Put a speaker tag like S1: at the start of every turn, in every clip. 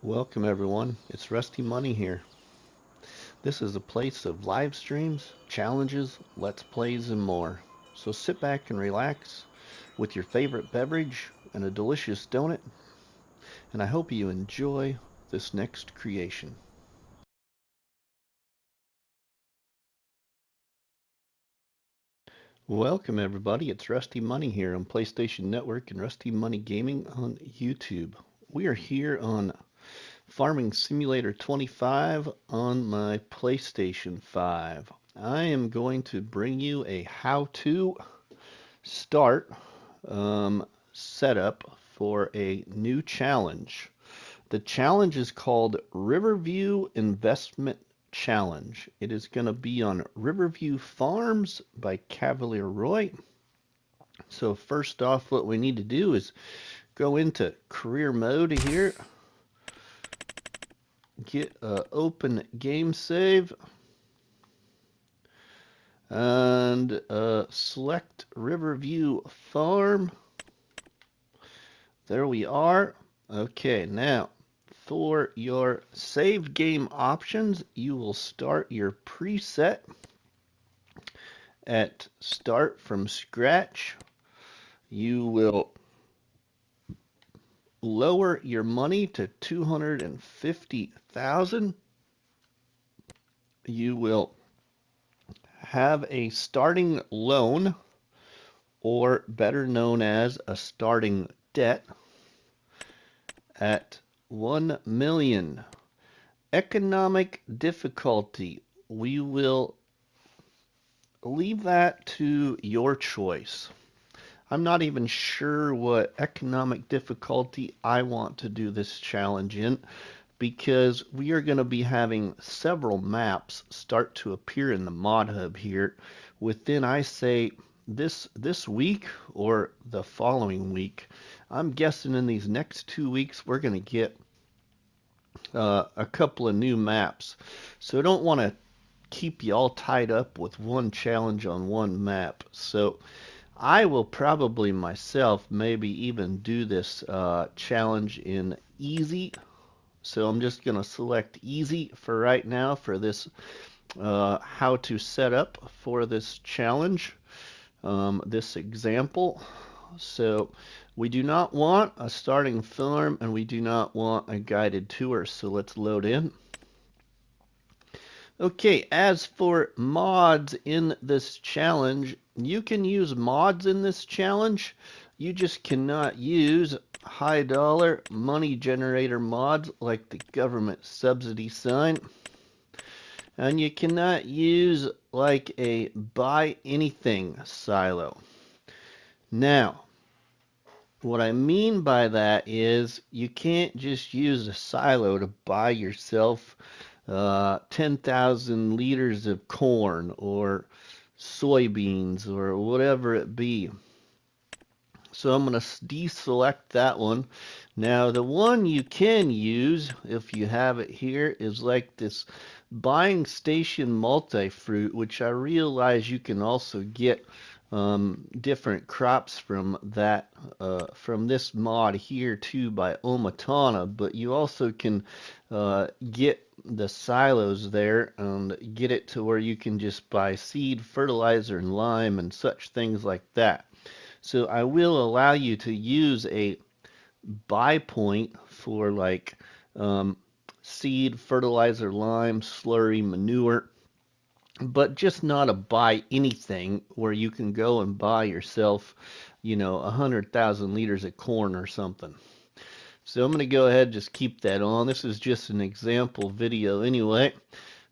S1: Welcome everyone, it's RustyMoney here. This is a place of live streams, challenges, let's plays, and more. So sit back and relax with your favorite beverage and a delicious donut, and I hope you enjoy this next creation. Welcome everybody, it's RustyMoney here on PlayStation Network and RustyMoney Gaming on YouTube. We are here on Farming Simulator 25 on my PlayStation 5. I am going to bring you a how-to start setup for a new challenge. The challenge is called Riverview Investment Challenge. It is going to be on Riverview Farms by Cavalier Roy. So first off, what we need to do is go into career mode here. Get open game save and select Riverview Farm. There we are. Okay, now for your save game options, you will start your preset at start from scratch. You will lower your money to 250,000. You will have a starting loan, or better known as a starting debt, at 1 million. Economic difficulty, we will leave that to your choice. I'm not even sure what economic difficulty I want to do this challenge in, because we are going to be having several maps start to appear in the mod hub here within, I say, this week or the following week. I'm guessing in these next 2 weeks we're going to get a couple of new maps. So I don't want to keep you all tied up with one challenge on one map. So I will probably myself maybe even do this challenge in easy. So I'm just going to select easy for right now for this how to set up for this challenge, this example. So we do not want a starting farm and we do not want a guided tour. So let's load in. Okay, as for mods in this challenge, you can use mods in this challenge. You just cannot use high dollar money generator mods like the government subsidy sign. And you cannot use like a buy anything silo. Now, what I mean by that is you can't just use a silo to buy yourself 10,000 liters of corn or soybeans or whatever it be. So I'm going to deselect that one. Now the one you can use if you have it here is like this buying station multi-fruit, which I realize you can also get different crops from that from this mod here too by Omatana, but you also can get the silos there and get it to where you can just buy seed, fertilizer, and lime and such things like that. So I will allow you to use a buy point for like seed, fertilizer, lime, slurry, manure, but just not a buy anything where you can go and buy yourself, 100,000 liters of corn or something. So I'm going to go ahead and just keep that on. This is just an example video anyway.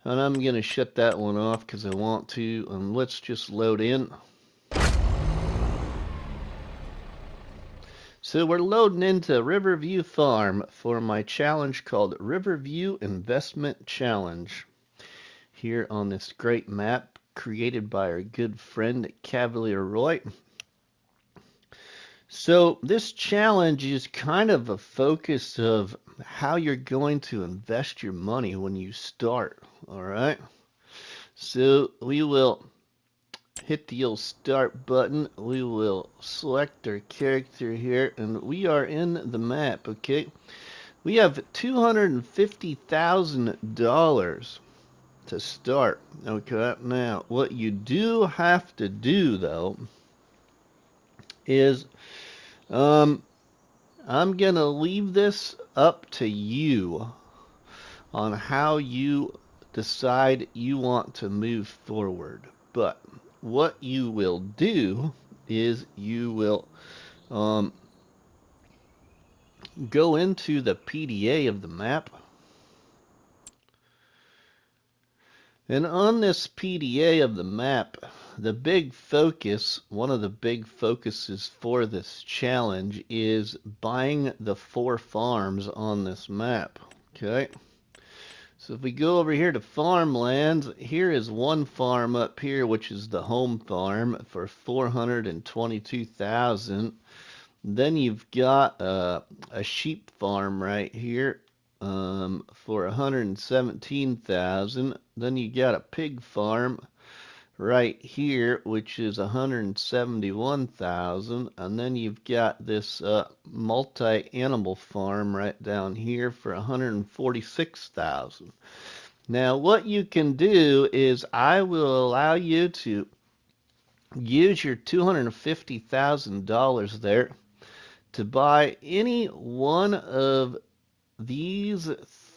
S1: And I'm going to shut that one off because I want to. And let's just load in. So we're loading into Riverview Farm for my challenge called Riverview Investment Challenge. Here on this great map created by our good friend Cavalier Roy. So this challenge is kind of a focus of how you're going to invest your money when you start, all right? So we will hit the old start button. We will select our character here, and we are in the map, okay? We have $250,000 to start. Okay, now what you do have to do though is I'm gonna leave this up to you on how you decide you want to move forward. But what you will do is you will go into the PDA of the map. And on this PDA of the map, the big focus, one of the big focuses for this challenge is buying the 4 farms on this map. Okay. So if we go over here to Farmlands, here is one farm up here, which is the home farm for 422,000. Then you've got a sheep farm right here for 117,000. Then you got a pig farm right here, which is 171,000, and then you've got this multi-animal farm right down here for 146,000. Now, what you can do is I will allow you to use your $250,000 there to buy any one of these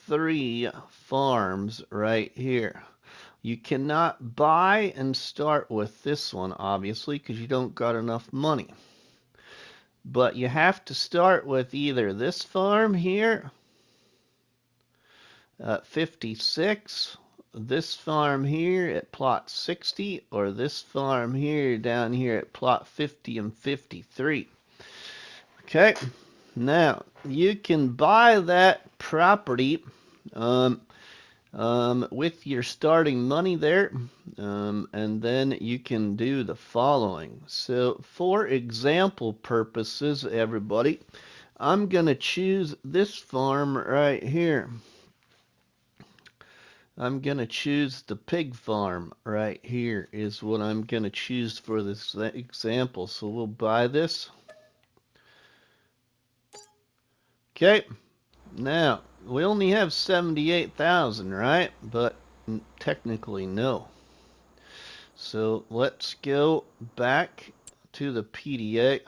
S1: 3 farms right here. You cannot buy and start with this one, obviously, because you don't got enough money. But you have to start with either this farm here at 56, this farm here at plot 60, or this farm here down here at plot 50 and 53. Okay, now you can buy that property with your starting money there, and then you can do the following. So for example purposes, everybody, I'm gonna choose this farm right here. I'm gonna choose the pig farm right here is what I'm gonna choose for this example. So we'll buy this. Okay, now we only have 78,000, right? But technically no. So let's go back to the PDA.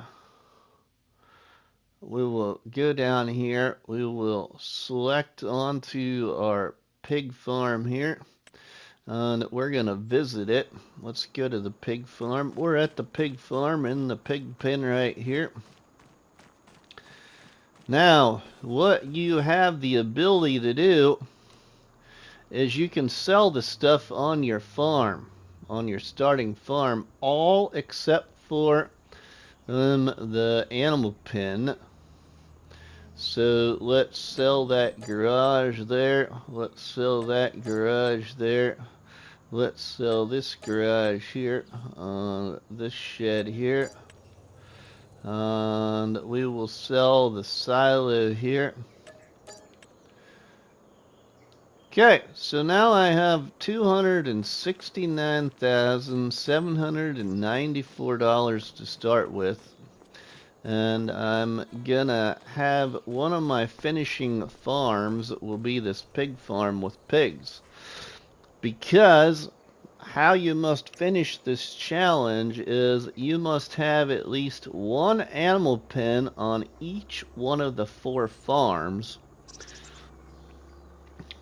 S1: We will go down here. We will select onto our pig farm here, and we're gonna visit it. Let's go to the pig farm. We're at the pig farm in the pig pen right here. Now, what you have the ability to do is you can sell the stuff on your farm, on your starting farm, all except for the animal pen. So let's sell that garage there. Let's sell that garage there. Let's sell this garage here, this shed here. And we will sell the silo here. Okay, so now I have $269,794 to start with. And I'm gonna have one of my finishing farms will be this pig farm with pigs. Because how you must finish this challenge is you must have at least one animal pen on each one of the 4 farms.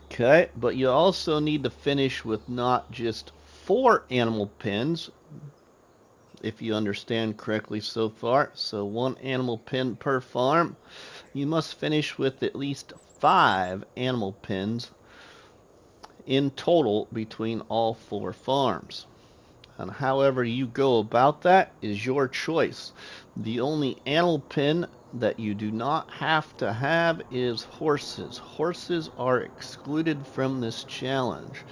S1: Okay, but you also need to finish with not just 4 animal pens, if you understand correctly so far. So 1 animal pen per farm. You must finish with at least 5 animal pens in total between all 4 farms. And however you go about that is your choice. The only animal pen that you do not have to have is horses. Horses are excluded from this challenge.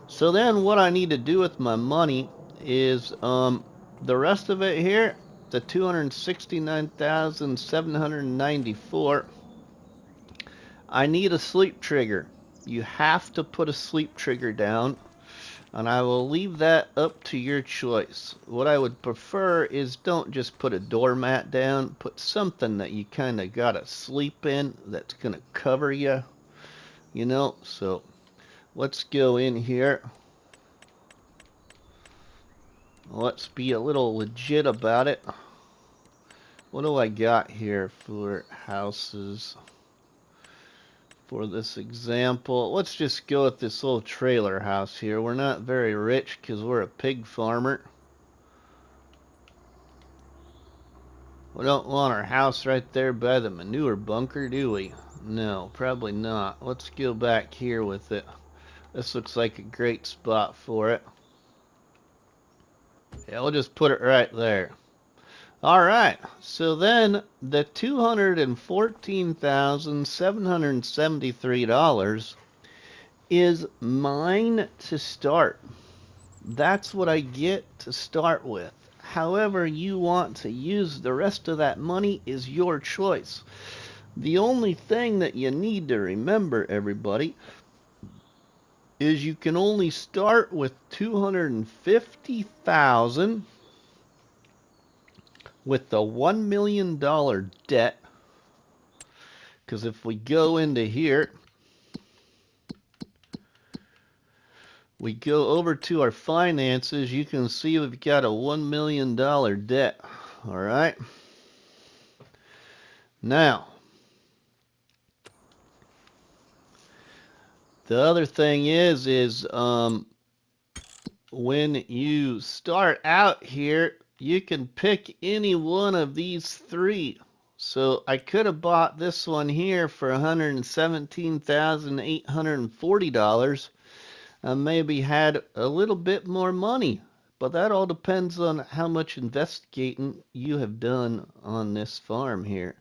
S1: So then what I need to do with my money is the rest of it here, the 269,794, I need a sleep trigger. You have to put a sleep trigger down And I will leave that up to your choice. What I would prefer is don't just put a doormat down. Put something that you kind of got to sleep in that's going to cover you. You know, so let's go in here. Let's be a little legit about it. What do I got here for houses? For this example, let's just go with this little trailer house here. We're not very rich because we're a pig farmer. We don't want our house right there by the manure bunker, do we? No, probably not. Let's go back here with it. This looks like a great spot for it. Yeah, we'll just put it right there. Alright, so then the $214,773 is mine to start. That's what I get to start with. However you want to use the rest of that money is your choice. The only thing that you need to remember, everybody, is you can only start with $250,000 with the $1 million debt. Because if we go into here, we go over to our finances, you can see we've got a $1 million debt. All right. Now, the other thing is when you start out here, you can pick any one of these three. So I could have bought this one here for $117,840 and maybe had a little bit more money. But that all depends on how much investigating you have done on this farm here.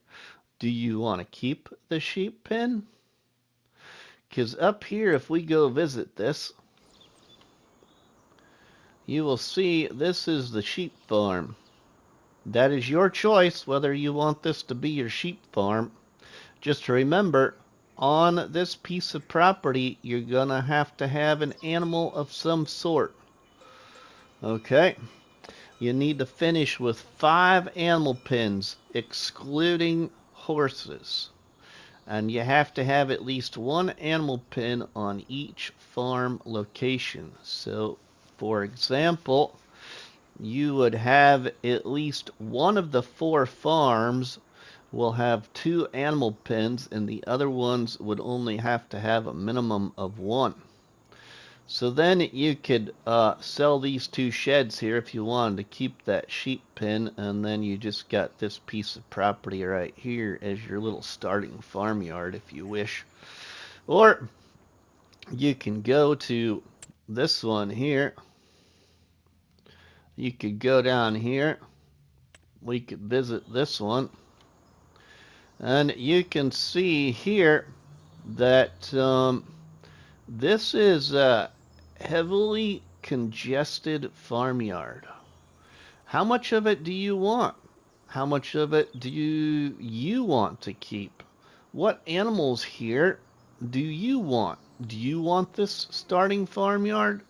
S1: Do you want to keep the sheep pen? Because up here, if we go visit this, you will see this is the sheep farm. That is your choice whether you want this to be your sheep farm. Just remember, on this piece of property, you're going to have an animal of some sort. Okay? You need to finish with 5 animal pens, excluding horses. And you have to have at least 1 animal pen on each farm location. So, for example, you would have at least one of the 4 farms will have 2 animal pens, and the other ones would only have to have a minimum of 1. So then you could sell these 2 sheds here if you wanted to keep that sheep pen, and then you just got this piece of property right here as your little starting farmyard if you wish. Or you can go to this one here. You could go down here. We could visit this one. And you can see here that this is a heavily congested farmyard. How much of it do you want? How much of it do you want to keep? What animals here do you want? Do you want this starting farmyard?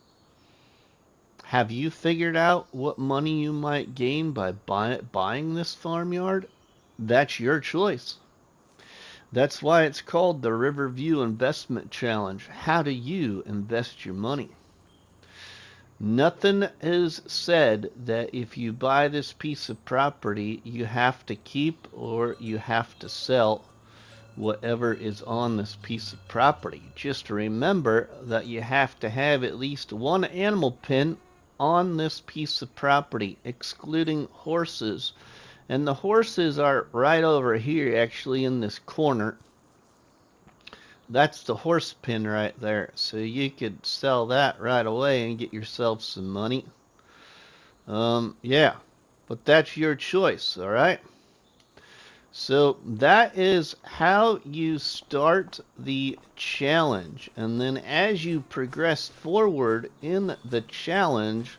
S1: Have you figured out what money you might gain by buying this farmyard? That's your choice. That's why it's called the Riverview Investment Challenge. How do you invest your money? Nothing is said that if you buy this piece of property, you have to keep or you have to sell whatever is on this piece of property. Just remember that you have to have at least 1 animal pen on this piece of property, excluding horses. And the horses are right over here, actually, in this corner. That's the horse pen right there. So you could sell that right away and get yourself some money. Yeah, but that's your choice, all right? So that is how you start the challenge. And then as you progress forward in the challenge,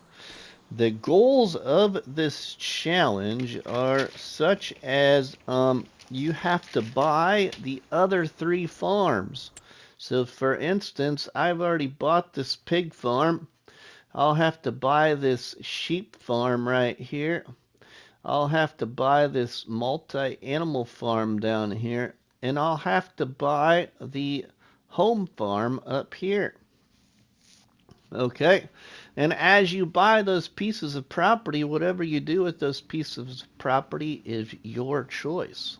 S1: the goals of this challenge are such as you have to buy the other 3 farms. So for instance, I've already bought this pig farm, I'll have to buy this sheep farm right here. I'll have to buy this multi-animal farm down here. And I'll have to buy the home farm up here. Okay, and as you buy those pieces of property, whatever you do with those pieces of property is your choice.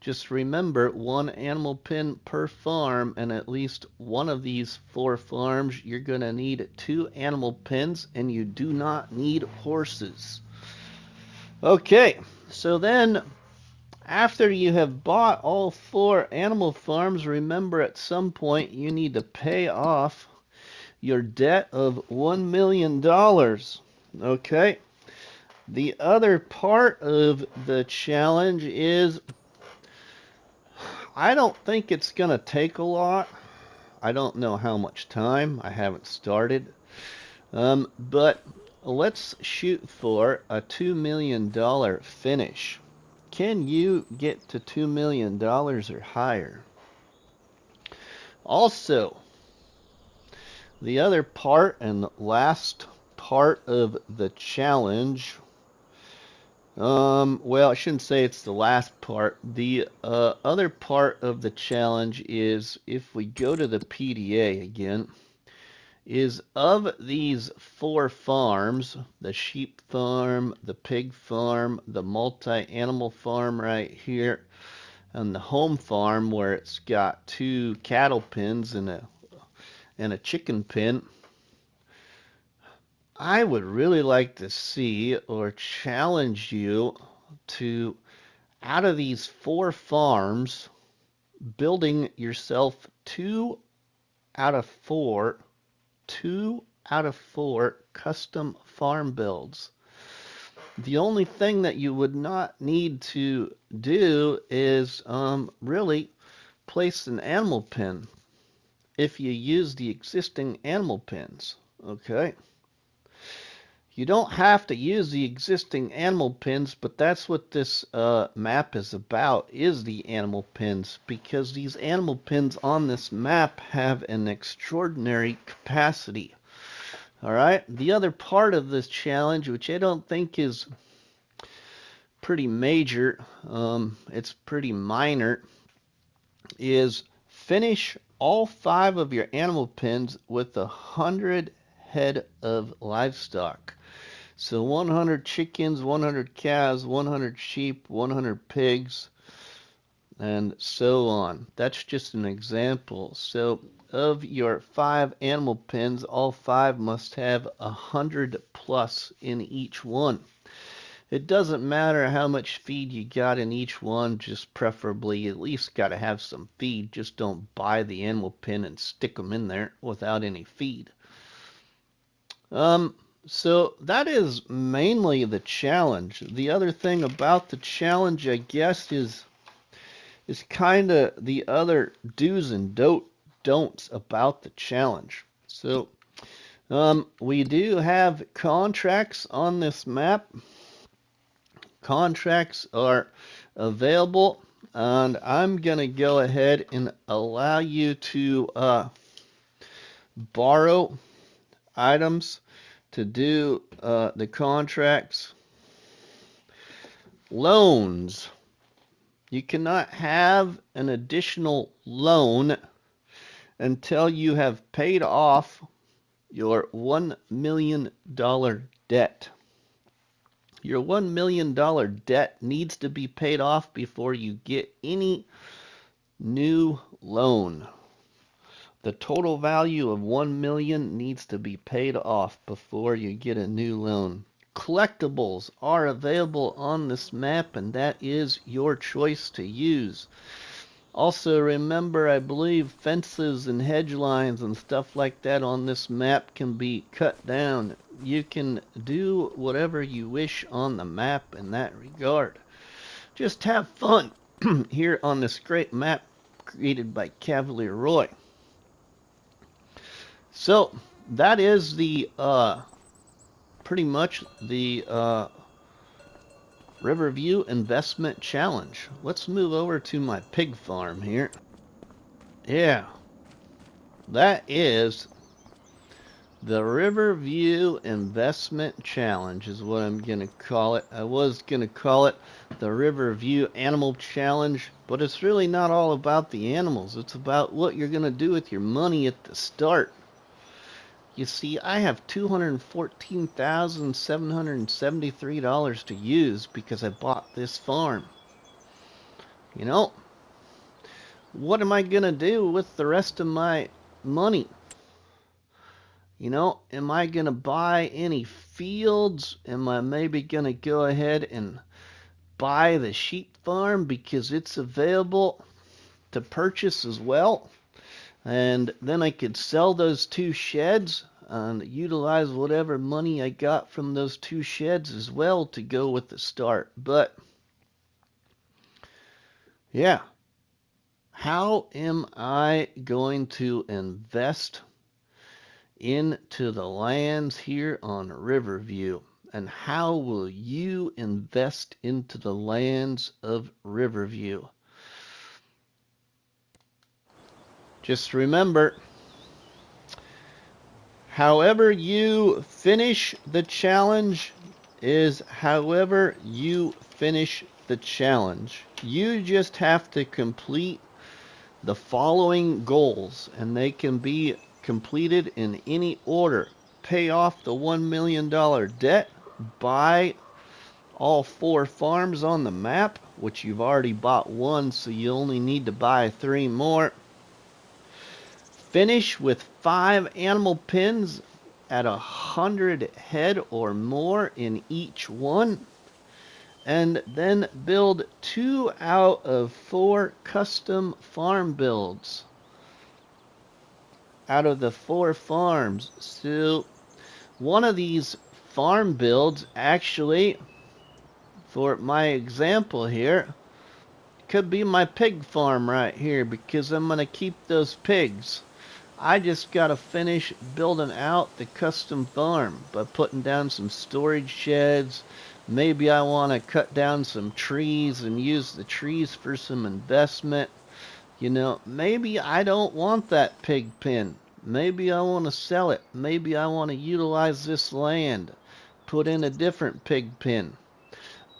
S1: Just remember, 1 animal pen per farm, and at least one of these 4 farms, you're going to need 2 animal pens, and you do not need horses. Okay, so then after you have bought all 4 animal farms, remember at some point you need to pay off your debt of $1 million. Okay. The other part of the challenge is I don't think it's going to take a lot. I don't know how much time. I haven't started. But let's shoot for a $2 million finish. Can you get to $2 million or higher? Also, the other part and last part of the challenge, well, I shouldn't say it's the last part. The other part of the challenge is, if we go to the PDA again, is of these 4 farms, the sheep farm, the pig farm, the multi-animal farm right here, and the home farm where it's got 2 cattle pens and a chicken pen, I would really like to see or challenge you to, out of these 4 farms, building yourself 2 out of 4 custom farm builds. The only thing that you would not need to do is really place an animal pen if you use the existing animal pens. Okay. You don't have to use the existing animal pens, but that's what this map is about, is the animal pens, because these animal pens on this map have an extraordinary capacity. All right, the other part of this challenge, which I don't think is pretty major, it's pretty minor, is finish all 5 of your animal pens with 100 head of livestock. So 100 chickens, 100 cows, 100 sheep, 100 pigs, and so on. That's just an example. So of your 5 animal pens, all 5 must have 100 plus in each one. It doesn't matter how much feed you got in each one, just preferably at least got to have some feed. Just don't buy the animal pen and stick them in there without any feed. So that is mainly the challenge. The other thing about the challenge, I guess, is kind of the other do's and don'ts about the challenge. So we do have contracts on this map. Contracts are available, and I'm gonna go ahead and allow you to borrow items to do the contracts. Loans. You cannot have an additional loan until you have paid off your $1 million debt. Your $1 million debt needs to be paid off before you get any new loan. The total value of $1 million needs to be paid off before you get a new loan. Collectibles are available on this map, and that is your choice to use. Also remember, I believe fences and hedge lines and stuff like that on this map can be cut down. You can do whatever you wish on the map in that regard. Just have fun here on this great map created by Cavalier Roy. So that is the pretty much the Riverview Investment Challenge. Let's move over to my pig farm here. Yeah, that is The Riverview Investment Challenge is what I'm going to call it. I was going to call it the Riverview Animal Challenge, but it's really not all about the animals. It's about what you're going to do with your money at the start. You see, I have $214,773 to use because I bought this farm. You know, what am I going to do with the rest of my money? You know, am I going to buy any fields? Am I maybe going to go ahead and buy the sheep farm because it's available to purchase as well? And then I could sell those 2 sheds and utilize whatever money I got from those 2 sheds as well to go with the start. But yeah, how am I going to invest into the lands here on Riverview? And how will you invest into the lands of Riverview? Just remember, however you finish the challenge is however you finish the challenge. You just have to complete the following goals, and they can be completed in any order. Pay off the $1 million debt, buy all 4 farms on the map, which you've already bought 1, so you only need to buy 3 more. Finish with 5 animal pens at 100 head or more in each one. And then build 2 out of 4 custom farm builds out of the 4 farms. So one of these farm builds, actually, for my example here, could be my pig farm right here, because I'm going to keep those pigs. I just got to finish building out the custom farm by putting down some storage sheds. Maybe I want to cut down some trees and use the trees for some investment. You know, maybe I don't want that pig pen. Maybe I want to sell it. Maybe I want to utilize this land, put in a different pig pen.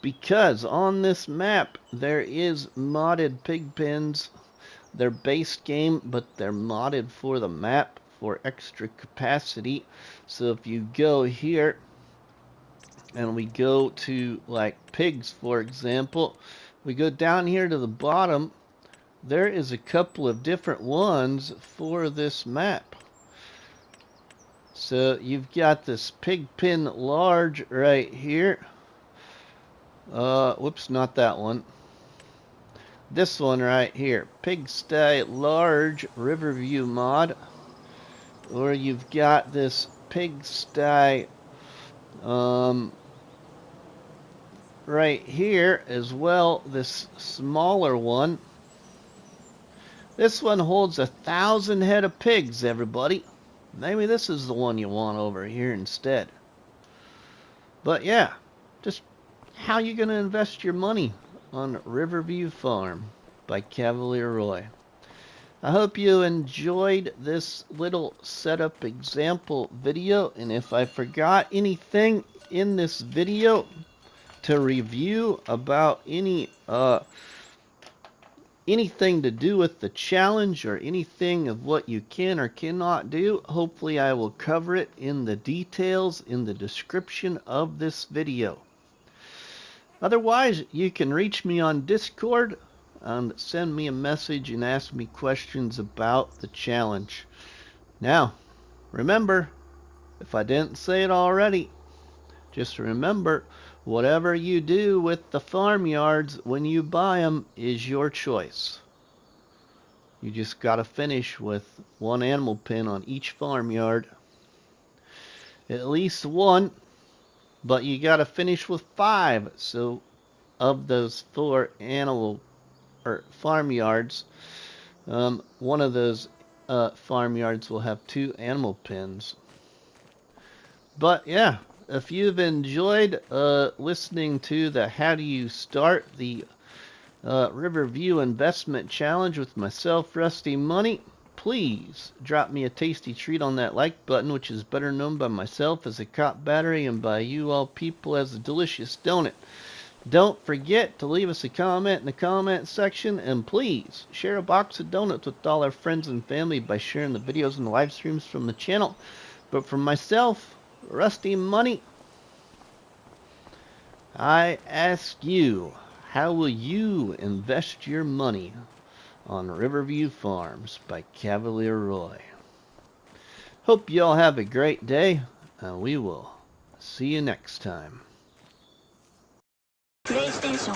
S1: Because on this map there is modded pig pens. They're base game, but they're modded for the map for extra capacity. So if you go here and we go to like pigs, for example, we go down here to the bottom, there is a couple of different ones for this map. So you've got this pig pen large right here. Whoops, not that one. This one right here, Pigsty Large Riverview mod. Or you've got this Pigsty right here as well, this smaller one. This one holds 1,000 head of pigs, everybody. Maybe this is the one you want over here instead. But yeah, just how you going to invest your money on Riverview Farm by Cavalier Roy. I hope you enjoyed this little setup example video, and if I forgot anything in this video to review about anything to do with the challenge or anything of what you can or cannot do, hopefully I will cover it in the details in the description of this video. Otherwise, you can reach me on Discord and send me a message and ask me questions about the challenge. Now, remember, if I didn't say it already, just remember, whatever you do with the farmyards when you buy them is your choice. You just got to finish with 1 animal pen on each farmyard. At least 1. But you got to finish with 5. So of those 4 animal or farmyards, one of those farmyards will have 2 animal pens. But yeah, if you've enjoyed listening to the How Do You Start the Riverview Investment Challenge with myself, RustyMoney, please drop me a tasty treat on that like button, which is better known by myself as a cop battery and by you all people as a delicious donut. Don't forget to leave us a comment in the comment section, and please share a box of donuts with all our friends and family by sharing the videos and the live streams from the channel. But for myself, RustyMoney, I ask you, how will you invest your money on Riverview Farms by Cavalier Roy? Hope you all have a great day, and we will see you next time.
S2: PlayStation